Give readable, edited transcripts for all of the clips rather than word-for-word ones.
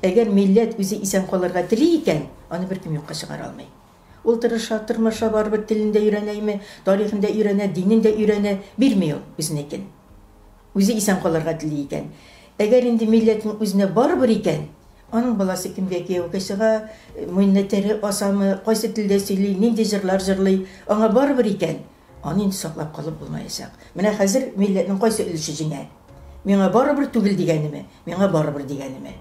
Eğer millet bizi isen kalırga diliyken, onu bir kim yokka çıkar almay. Ol tırmaşa var bir dilinde öğreneymi, tarihinde öğrene, dininde öğrene, bilmiyor bizim eken. Bizi isen kalırga diliyken. Eğer indi milletin üzerine var bir iken, onun balası kim beki o kişiga minnetleri asamı, qaysı tilde söyley, ninde jırlar, ona var bir iken, onu indi saklap kalıp bulmayacak. Mene hazır milletin qaysı ülüşücüne. Mena barabır tügül digenimi, mena barabır digenimi.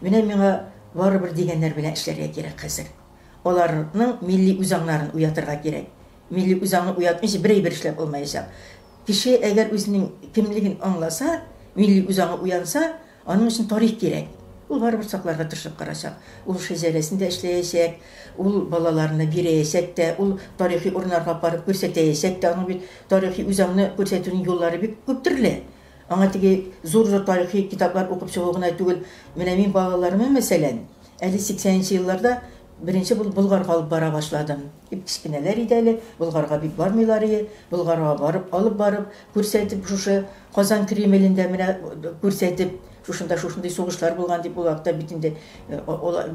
Mena barabır digenler bilen işlerge gerek hazır. Onların milli uzanlarını uyatırga gerek. Milli uzanını uyatmış birey işlep olmayacak. Kişi eğer özünün kimligini anlasa, milli uzanı uyansa, onun için tarih gerek. Ol barabır saklarga tırşıp karacak. Ol şezeresinde işleyecek, ol balalarına bireyecek de, ol tarihi orunlarga barıp görseteyecek de, onun bir tarihi uzanını görsetunin yolları bir köptürle. Ama teki zor tarihi kitaplar okup çoğuna tügül, benim bağlarımı meselen 50-80 yıllarda birinci Bulgar'a alıp bara başladım. Kiçkineler ideli, Bulgar'a bir barmıları, Bulgar'a barıp alıp barıp, görsetip şu Kazan Krimelinde mene görsetip, şuşunda soğuşlar bulgan deyip bulakta bitinde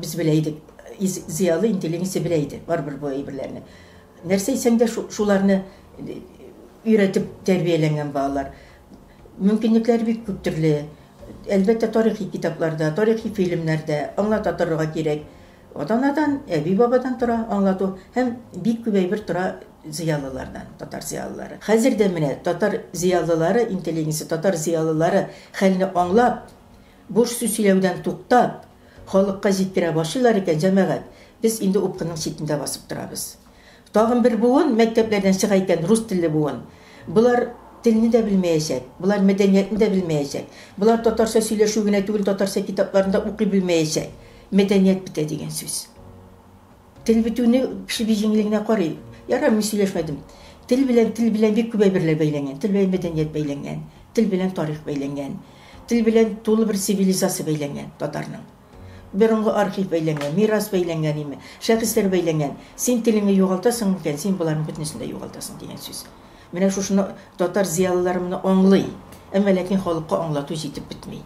biz bileydik. Ziyalı inteligensi bileydi, var bir bu eybirlerini. Nerseysen de şularını üretip terbiyelenen bağlar. Mümkünlükler bir köptürlü. Elbette tarihi kitaplarda, tarihi filmlerde anlatırga gerek. Odan bir babadan tura anlatı. Hem bir kübey bir tura ziyalılardan, Tatar ziyalıları. Hazır demine Tatar ziyalıları, inteligensi Tatar ziyalıları halini anlap, boş süsülevden tuktap, halkka zitkire başlar iken cemaat, biz indi upkının şeklinde basıp durabız. Tağın bir buğun, mekteplerden çıkayken Rus dilli buğun. Bunlar dilini de bilmeyecek, bunlar medeniyetini de bilmeyecek. Bunlar Tatarsa söyleşüğüne değil, Tatarsa kitaplarında okuy bilmeyecek. Medeniyet bite degen söz. Til bütünü kişi bilginliğine koruyor. Yaramı söyleşmedim. Til bilen bir kübe birler beylengen, til bilen medeniyet beylengen, til bilen tarih beylengen, til bilen tolu bir sivilizasyon beylengen Tatarның. Birinci arxiv beylengen, miras beylengen imi, şahıslar beylengen. Sen tilini yoğaltasın iken, sen bunların bütünsünde yoğaltasın degen söz. Mene şuşunu Tatar ziyalılarımını anlay, ama lakin halkka anlatı yetip bitmey.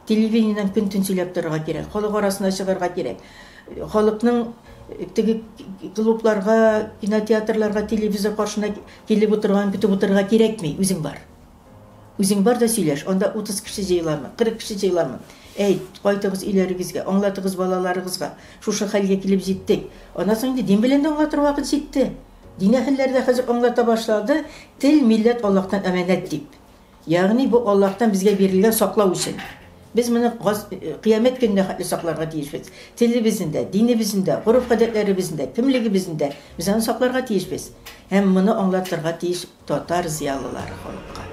Televizyondan gün söylep durga gerek, halk arasına çıkarga gerek. Halkның klublarga, kinoteatrlarga, televizor karşına kelip oturgan, kütüp oturga gerekmi? Özüň bar. Özüň bar da söyleş, onda 30 kişi jyılarmy, 40 kişi jyılarmy. Ey, qaytygız ilerigizge, anlatygız balalarygızga, şuşa halga kelip jetdik. Ondan soň din bilen de anlatır wagt jetdi. Din ähillerde hazır anlata başladı. Til millet Allah'tan emanet deyip. Yani bu Allah'tan bizge berilgen saklaw üçün. Biz bunu kıyamet gününe hatli saklarga tiyişbez. Tili bizinde, dini bizinde, uruf adetleri bizinde, kimligi bizinde. Biz onu saklarga tiyişbez. Hem bunu anlatırga tiyiş Tatar ziyalıları halkka.